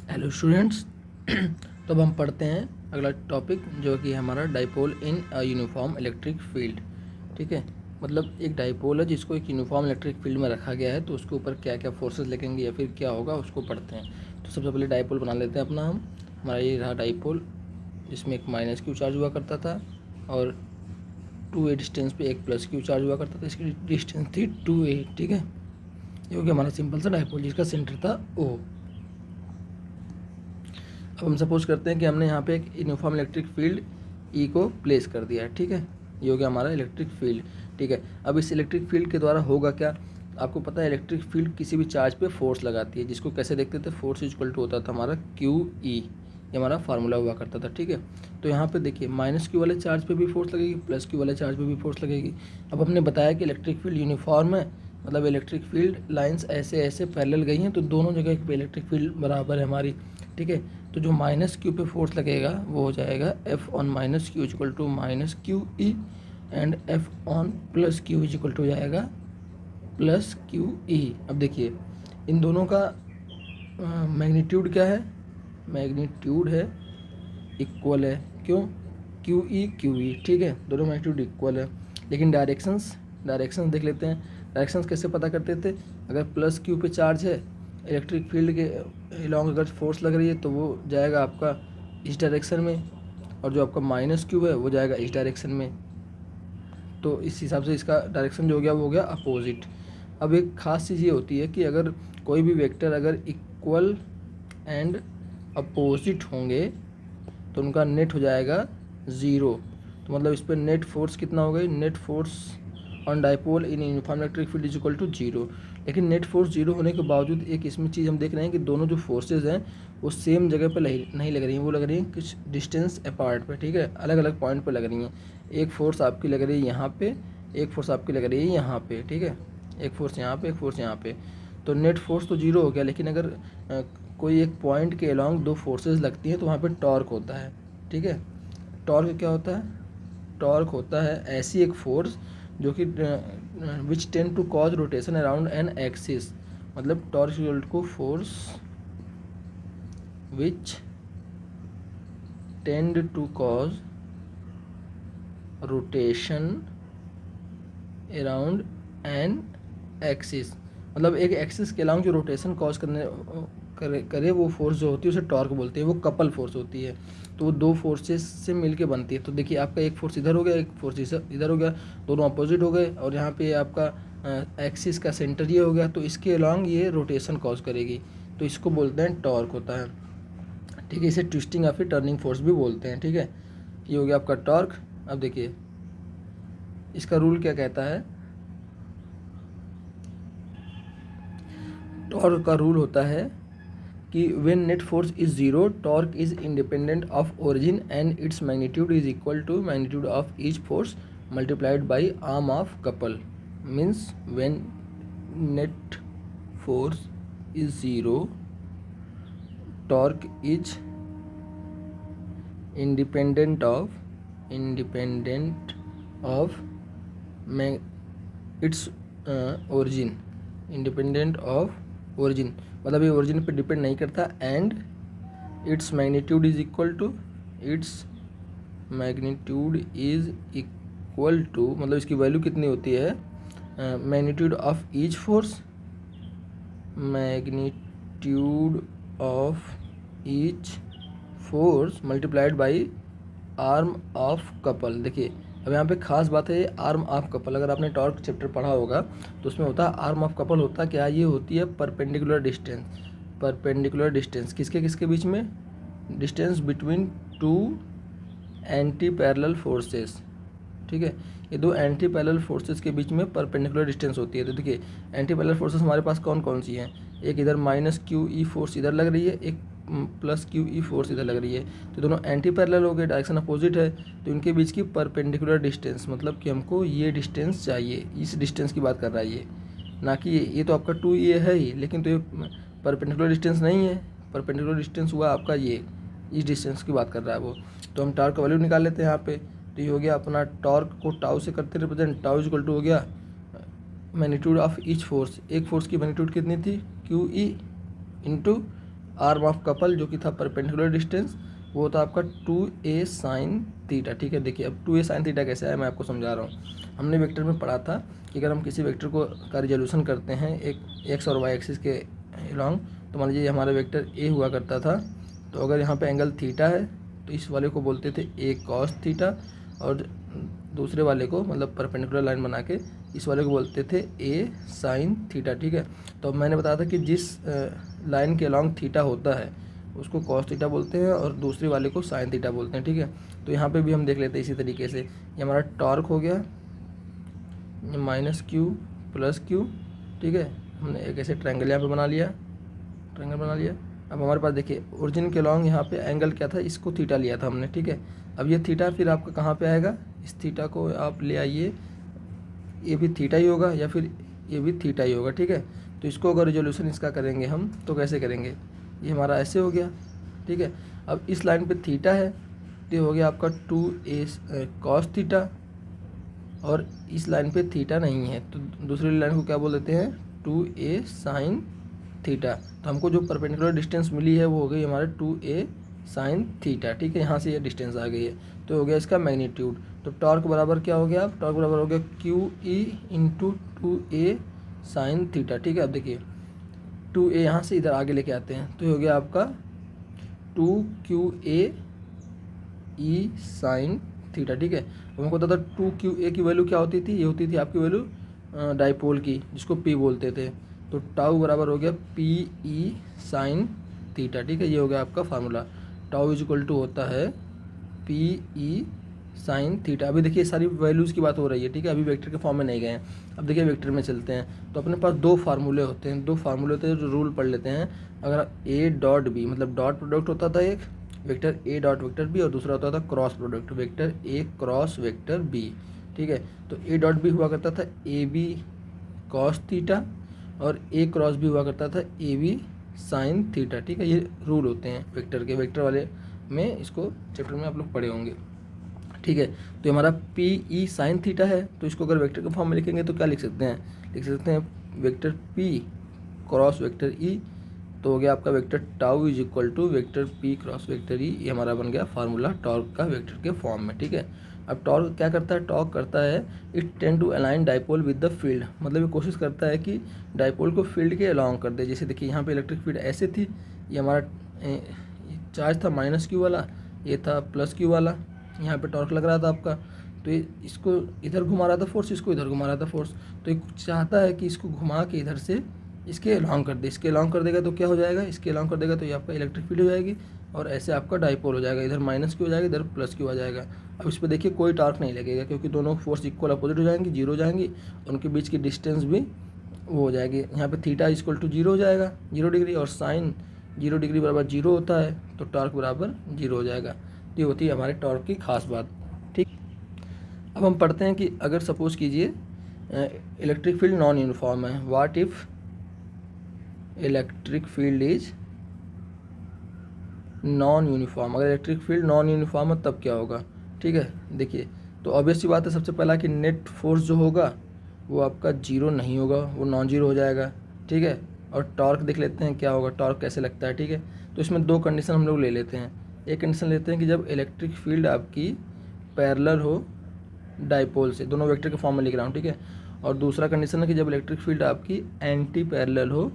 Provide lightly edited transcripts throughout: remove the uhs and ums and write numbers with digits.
Hello students. तो अब हम पढ़ते हैं अगला टॉपिक जो कि हमारा dipole in a uniform electric field. ठीक है, मतलब एक डाइपोल है जिसको एक यूनिफॉर्म इलेक्ट्रिक फील्ड में रखा गया है, तो उसके ऊपर क्या क्या फोर्सेस लगेंगे या फिर क्या होगा उसको पढ़ते हैं। तो सबसे पहले डाइपोल बना लेते हैं अपना हम। हमारा ये रहा डाइपोल, जिसमें एक माइनस क्यू चार्ज हुआ करता था और 2a डिस्टेंस पे एक प्लस क्यू चार्ज हुआ करता था। इसकी डिस्टेंस थी 2a। ठीक है, ये हो गया हमारा सिंपल सा डाइपोल जिसका सेंटर था O। अब हम सपोज करते हैं कि हमने यहाँ पे एक यूनिफॉर्म इलेक्ट्रिक फील्ड ई को प्लेस कर दिया है। ठीक है, ये हो गया हमारा इलेक्ट्रिक फील्ड। ठीक है, अब इस इलेक्ट्रिक फील्ड के द्वारा होगा क्या, आपको पता है इलेक्ट्रिक फील्ड किसी भी चार्ज पे फोर्स लगाती है, जिसको कैसे देखते थे, फोर्स इक्वल टू होता था हमारा क्यू ई। ये हमारा फार्मूला हुआ करता था। ठीक है, तो यहाँ पे देखिए माइनस क्यू वाले चार्ज पे भी फोर्स लगेगी, प्लस क्यू वाले चार्ज पे भी फोर्स लगेगी। अब हमने बताया कि इलेक्ट्रिक फील्ड यूनिफॉर्म है, मतलब इलेक्ट्रिक फील्ड लाइंस ऐसे ऐसे पैरेलल गई हैं, तो दोनों जगह पे इलेक्ट्रिक फील्ड बराबर है हमारी। ठीक है, तो जो माइनस क्यू पे फोर्स लगेगा वो हो जाएगा F on minus q equal to minus q E, and F on plus q equal to हो जाएगा प्लस क्यू ई। अब देखिए इन दोनों का मैग्नीट्यूड क्या है, मैग्नीट्यूड है इक्वल है। क्यों, क्यू ई। ठीक है, दोनों मैग्नीट्यूड इक्वल है, लेकिन डायरेक्शंस देख लेते हैं। डायरेक्शंस कैसे पता करते थे, अगर प्लस क्यू पे चार्ज है, इलेक्ट्रिक फील्ड के अलॉन्ग अगर फोर्स लग रही है तो वो जाएगा आपका इस डायरेक्शन में, और जो आपका माइनस क्यू है वो जाएगा इस डायरेक्शन में। तो इस हिसाब से इसका डायरेक्शन जो हो गया वो हो गया अपोजिट। अब एक ख़ास चीज़ ये होती है कि अगर कोई भी वेक्टर अगर इक्वल एंड अपोजिट होंगे तो उनका नेट हो जाएगा ज़ीरो। तो मतलब इस पर नेट फोर्स कितना हो गई, net force on dipole in uniform electric field is equal to zero. लेकिन नेट फोर्स जीरो होने के बावजूद एक इसमें चीज़ हम देख रहे हैं कि दोनों जो फोर्सेज हैं वो सेम जगह पर नहीं लग रही हैं, वो लग रही हैं कुछ डिस्टेंस अपार्ट पे। ठीक है, अलग अलग पॉइंट पे लग रही हैं। एक फोर्स आपकी लग रही है यहाँ पे, एक फोर्स आपकी लग रही है यहाँ पे। ठीक है, एक फोर्स यहाँ पे, एक फोर्स यहाँ पे। तो नेट फोर्स तो जीरो हो गया, लेकिन अगर कोई एक पॉइंट के अलॉन्ग दो फोर्सेज लगती हैं तो वहाँ पे टॉर्क होता है। ठीक है, टॉर्क क्या होता है, टॉर्क होता है ऐसी एक फोर्स जो कि which tend to cause rotation around an axis. मतलब torque equal to force which tend to cause rotation around an axis. मतलब एक एक्सिस के अलाउंग जो रोटेशन कॉज करे वो फोर्स जो होती है उसे टॉर्क बोलते हैं। वो कपल फोर्स होती है, तो वो दो फोर्सेस से मिलके बनती है। तो देखिए आपका एक फोर्स इधर हो गया, एक फोर्स इधर हो गया, दोनों अपोजिट हो गए, और यहाँ पे आपका एक्सिस का सेंटर ये हो गया, तो इसके अलाउंग ये रोटेशन कॉज करेगी, तो इसको बोलते हैं टॉर्क होता है। ठीक है, इसे ट्विस्टिंग या फिर टर्निंग फोर्स भी बोलते हैं। ठीक है, ये हो गया आपका टॉर्क। अब देखिए इसका रूल क्या कहता है, टॉर्क का रूल होता है कि when net force is zero, torque is independent of origin and its magnitude is equal to magnitude of each force multiplied by arm of couple. Means when net force is zero, torque is independent of its origin, independent of origin, मतलब ये origin पे depend नहीं करता, and its magnitude is equal to, its magnitude is equal to, मतलब इसकी value कितनी होती है, magnitude of each force, magnitude of each force multiplied by arm of couple. देखिए अब यहाँ पे खास बात है आर्म ऑफ कपल। अगर आपने टॉर्क चैप्टर पढ़ा होगा तो उसमें होता है आर्म ऑफ कपल होता क्या, ये होती है परपेंडिकुलर डिस्टेंस। परपेंडिकुलर डिस्टेंस किसके किसके बीच में, distance between two anti parallel forces. ठीक है, ये दो एंटी पैरेलल फोर्सेस के बीच में परपेंडिकुलर डिस्टेंस होती है। तो देखिए एंटी पैरेलल फोर्सेस हमारे पास कौन कौन सी हैं, एक इधर माइनस क्यू ई फोर्स इधर लग रही है, एक प्लस क्यू ई फोर्स इधर लग रही है, तो दोनों एंटी पैरेलल हो गए, डायरेक्शन अपोजिट है, तो इनके बीच की परपेंडिकुलर डिस्टेंस, मतलब कि हमको ये डिस्टेंस चाहिए, इस डिस्टेंस की बात कर रहा है ये, ना कि ये तो आपका 2a है ही, लेकिन तो ये परपेंडिकुलर डिस्टेंस नहीं है। परपेंडिकुलर डिस्टेंस हुआ आपका ये, इस डिस्टेंस की बात कर रहा है वो। तो हम टॉर्क का वैल्यू निकाल लेते हैं यहाँ पे। तो ये हो गया अपना टॉर्क को टाउ से करते रिप्रेजेंट, टाउ इक्वल टू हो गया मैग्नीट्यूड ऑफ ईच फोर्स। एक फोर्स की मैग्नीट्यूड कितनी थी, Q E into arm of couple जो कि था परपेंडिकुलर डिस्टेंस, वो था आपका 2a साइन थीटा। ठीक है, देखिए अब 2a साइन थीटा कैसे आया मैं आपको समझा रहा हूँ। हमने वेक्टर में पढ़ा था कि अगर हम किसी वेक्टर को का रिजोल्यूशन करते हैं एक एक्स और वाई एक्सिस के अलॉन्ग, तो मान लीजिए हमारा वेक्टर ए हुआ करता था, तो अगर यहाँ पे एंगल थीटा है तो इस वाले को बोलते थे ए कॉस थीटा, और दूसरे वाले को मतलब परपेंडिकुलर लाइन बना के इस वाले को बोलते थे ए साइन थीटा। ठीक है, तो मैंने बताया था कि जिस लाइन के अलॉन्ग थीटा होता है उसको कॉस थीटा बोलते हैं और दूसरे वाले को साइन थीटा बोलते हैं। ठीक है, तो यहाँ पे भी हम देख लेते हैं इसी तरीके से। ये हमारा टॉर्क हो गया माइनस क्यू प्लस क्यू। ठीक है, हमने एक ऐसे ट्रायंगल यहाँ पे बना लिया, ट्रायंगल बना लिया। अब हमारे पास देखिए ओरिजिन के लॉन्ग यहाँ पे एंगल क्या था, इसको थीटा लिया था हमने। ठीक है, अब ये थीटा फिर आपका कहाँ पे आएगा, इस थीटा को आप ले आइए, ये भी थीटा ही होगा या फिर ये भी थीटा ही होगा। ठीक है, तो इसको अगर रिजोल्यूशन इसका करेंगे हम तो कैसे करेंगे, ये हमारा ऐसे हो गया। ठीक है, अब इस लाइन पे थीटा है तो ये हो गया आपका 2a कॉस थीटा, और इस लाइन पे थीटा नहीं है तो दूसरी लाइन को क्या बोल देते हैं 2a साइन थीटा। तो हमको जो परपेंडिकुलर डिस्टेंस मिली है वो हो गई हमारे 2a साइन थीटा। ठीक है, यहाँ से ये डिस्टेंस आ गई है तो हो गया इसका मैग्नीट्यूड। तो टॉर्क बराबर क्या हो गया, अब टॉर्क बराबर हो गया Q E into 2a sine theta. ठीक है, अब देखिए 2a यहाँ से इधर आगे लेके आते हैं तो ये हो गया आपका 2qa ई साइन थीटा। ठीक है, हमको पता था 2qa की वैल्यू क्या होती थी, ये होती थी आपकी वैल्यू डाइपोल की जिसको p बोलते थे। तो टाउ बराबर हो गया पी ई साइन थीटा। ठीक है, ये हो गया आपका formula. Tau is equal to होता है पी ई साइन थीटा। अभी देखिए सारी वैल्यूज़ की बात हो रही है। ठीक है, अभी वेक्टर के फॉर्म में नहीं गए हैं। अब देखिए वेक्टर में चलते हैं तो अपने पास दो फार्मूले होते हैं, दो फार्मूले होते हैं जो रूल पढ़ लेते हैं। अगर ए डॉट बी मतलब डॉट प्रोडक्ट होता था एक vector A dot vector B, और दूसरा होता था cross product vector A cross vector B. ठीक है, तो ए डॉट बी हुआ करता था ए बी कॉस थीटा, और ए क्रॉस भी हुआ करता था ए बी साइन थीटा। ठीक है, ये रूल होते हैं वेक्टर के, वेक्टर वाले में इसको चैप्टर में आप लोग पढ़े होंगे। ठीक है, तो हमारा पी ई साइन थीटा है, तो इसको अगर वेक्टर के फॉर्म में लिखेंगे तो क्या लिख सकते हैं, लिख सकते हैं vector P cross vector E, तो हो गया आपका vector tau is equal to vector P cross vector E. ये हमारा बन गया फार्मूला टॉर्क का वेक्टर के फॉर्म में। ठीक है, अब टॉर्क क्या करता है, टॉर्क करता है it tend to align dipole with the field, मतलब ये कोशिश करता है कि डाइपोल को फील्ड के अलॉन्ग कर दे। जैसे देखिए यहाँ पे इलेक्ट्रिक फील्ड ऐसे थी, ये हमारा चार्ज था माइनस क्यू वाला, ये था प्लस क्यू वाला, यहाँ पे टॉर्क लग रहा था आपका, तो ये इसको इधर घुमा रहा था फोर्स, इसको इधर घुमा रहा था फोर्स, तो ये चाहता है कि इसको घुमा के इधर से इसके अलॉन्ग कर दे। इसके अलॉन्ग कर देगा तो क्या हो जाएगा, इसके अलॉन्ग कर देगा तो ये आपका इलेक्ट्रिक फील्ड हो जाएगी, और ऐसे आपका डाइपोल हो जाएगा, इधर माइनस क्यू हो जाएगा इधर प्लस क्यू आ जाएगा। अब इस पर देखिए कोई टॉर्क नहीं लगेगा क्योंकि दोनों फोर्स इक्वल अपोजिट हो जाएंगी, जीरो हो जाएंगी, उनके बीच की डिस्टेंस भी वो हो जाएगी। यहाँ पे थीटा इक्वल टू जीरो हो जाएगा, 0 डिग्री, और साइन 0 डिग्री बराबर जीरो होता है तो टॉर्क बराबर जीरो हो जाएगा। तो ये होती है हमारे टॉर्क की खास बात। ठीक, अब हम पढ़ते हैं कि अगर सपोज कीजिए इलेक्ट्रिक फील्ड नॉन यूनिफॉर्म है, what if electric field is non uniform, अगर इलेक्ट्रिक फील्ड नॉन यूनिफॉर्म है तब क्या होगा। ठीक है, देखिए तो ऑब्वियस सी बात है सबसे पहला कि नेट फोर्स जो होगा वो आपका जीरो नहीं होगा, वो नॉन जीरो हो जाएगा। ठीक है, और टॉर्क देख लेते हैं क्या होगा, टॉर्क कैसे लगता है। ठीक है, तो इसमें दो कंडीशन हम लोग ले लेते हैं। एक कंडीशन लेते हैं कि जब इलेक्ट्रिक फील्ड आपकी पैरेलल हो डाइपोल से, दोनों वेक्टर के फॉर्म में लिख रहा हूँ। ठीक है, और दूसरा कंडीशन है कि जब इलेक्ट्रिक फील्ड आपकी एंटी पैरेलल हो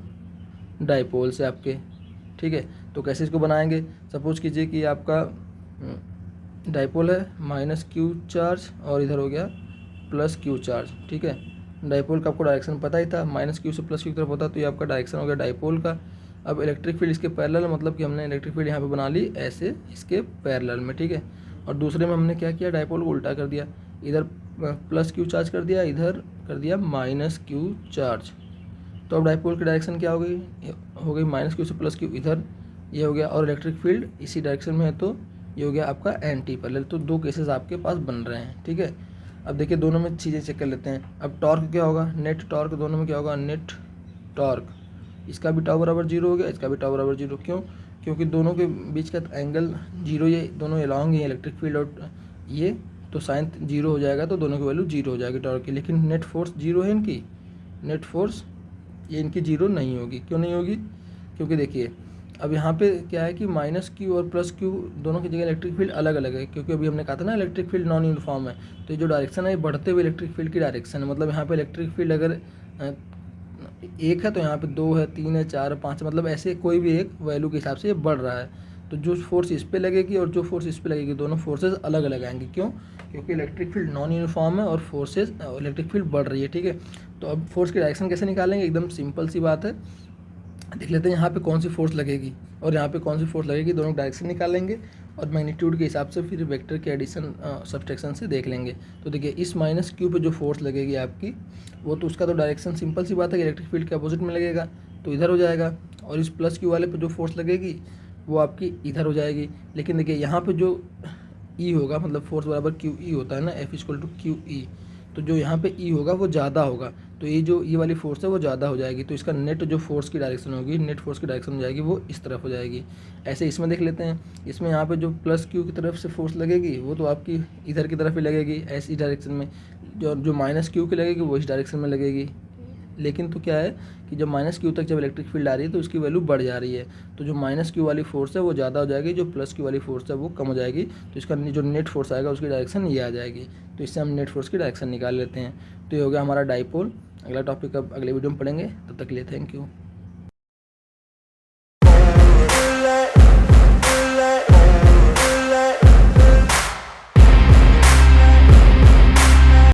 डाइपोल से आपके। ठीक है, तो कैसे इसको बनाएंगे, सपोज कीजिए कि आपका डाइपोल है माइनस क्यू चार्ज और इधर हो गया प्लस क्यू चार्ज। ठीक है, डाइपोल का आपको डायरेक्शन पता ही था, माइनस क्यू से प्लस क्यू की तरफ होता, तो ये आपका डायरेक्शन हो गया डाइपोल का। अब इलेक्ट्रिक फील्ड इसके पैरेलल, मतलब कि हमने इलेक्ट्रिक फील्ड यहाँ पे बना ली ऐसे इसके पैरेलल में। ठीक है, और दूसरे में हमने क्या किया, डाइपोल को उल्टा कर दिया, इधर प्लस क्यू चार्ज कर दिया, इधर कर दिया माइनस क्यू चार्ज। तो अब डाइपोल की डायरेक्शन क्या हो गई माइनस क्यू से प्लस क्यू इधर, ये हो गया, और इलेक्ट्रिक फील्ड इसी डायरेक्शन में है तो ये हो गया आपका एंटी पैरेलल। तो दो केसेस आपके पास बन रहे हैं। ठीक है, अब देखिए दोनों में चीज़ें चेक कर लेते हैं। अब टॉर्क क्या होगा, नेट टॉर्क, दोनों में क्या होगा नेट टॉर्क, इसका भी टाउ बराबर जीरो हो गया, इसका भी टाउ बराबर जीरो। क्यों, क्योंकि दोनों के बीच का एंगल जीरो, ये दोनों अलॉन्ग ही इलेक्ट्रिक फील्ड और ये, तो साइन जीरो हो जाएगा तो दोनों की वैल्यू जीरो हो जाएगी टॉर्क की। लेकिन नेट फोर्स जीरो है इनकी, नेट फोर्स ये इनकी जीरो नहीं होगी। क्यों नहीं होगी, क्योंकि देखिए अब यहाँ पे क्या है कि माइनस क्यू और प्लस क्यू दोनों की जगह इलेक्ट्रिक फील्ड अलग अलग है, क्योंकि अभी हमने कहा था ना इलेक्ट्रिक फील्ड नॉन यूनिफॉर्म है। तो ये जो डायरेक्शन है ये बढ़ते हुए इलेक्ट्रिक फील्ड की डायरेक्शन है। मतलब यहाँ पे इलेक्ट्रिक फील्ड अगर एक है तो यहाँ पे 2 है, 3 है, 4 है, 5 है, मतलब ऐसे कोई भी एक वैल्यू के हिसाब से ये बढ़ रहा है। तो जो फोर्स इस पे लगेगी और जो फोर्स इस पे लगेगी, दोनों फोर्सेज अलग अलग आएंगे। क्यों? क्योंकि इलेक्ट्रिक फील्ड नॉन यूनिफॉर्म है और फोर्सेज इलेक्ट्रिक फील्ड बढ़ रही है। ठीक है, तो अब फोर्स की डायरेक्शन कैसे निकालेंगे? एकदम सिंपल सी बात है, देख लेते हैं यहाँ पे कौन सी फोर्स लगेगी और यहाँ पे कौन सी फोर्स लगेगी, दोनों डायरेक्शन निकालेंगे और मैग्नीट्यूड के हिसाब से फिर वेक्टर के एडिशन सब्सट्रैक्शन से देख लेंगे। तो देखिए इस माइनस क्यू पे जो फोर्स लगेगी आपकी, वो तो उसका तो डायरेक्शन सिंपल सी बात है कि इलेक्ट्रिक फील्ड के अपोजिट में लगेगा, तो इधर हो जाएगा। और इस प्लस क्यू वाले पे जो फोर्स लगेगी वो आपकी इधर हो जाएगी। लेकिन देखिए यहाँ पे जो ई होगा, मतलब फोर्स बराबर क्यू ई होता है ना, F equal to Q E, तो जो यहाँ पे ई होगा वो ज़्यादा होगा, तो ये जो ये वाली फोर्स है वो ज़्यादा हो जाएगी। तो इसका नेट जो फोर्स की डायरेक्शन होगी, नेट फोर्स की डायरेक्शन हो जाएगी वो इस तरफ हो जाएगी। ऐसे इसमें देख लेते हैं, इसमें यहाँ पे जो प्लस क्यू की तरफ से फोर्स लगेगी वो तो आपकी इधर की तरफ ही लगेगी, ऐसी डायरेक्शन में। जो माइनस क्यू की लगेगी वो इस डायरेक्शन में लगेगी। लेकिन तो क्या है कि जब माइनस क्यू तक जब इलेक्ट्रिक फील्ड आ रही है तो उसकी वैल्यू बढ़ जा रही है, तो जो माइनस क्यू वाली फोर्स है वो ज़्यादा हो जाएगी, जो प्लस क्यू वाली फोर्स है वो कम हो जाएगी। तो इसका जो नेट फोर्स आएगा उसकी डायरेक्शन ये आ जाएगी। तो इससे हम नेट फोर्स की डायरेक्शन निकाल लेते हैं। तो ये हो गया हमारा डाइपोल। अगला टॉपिक अब अगले वीडियो में पढ़ेंगे, तब तक के लिए थैंक यू।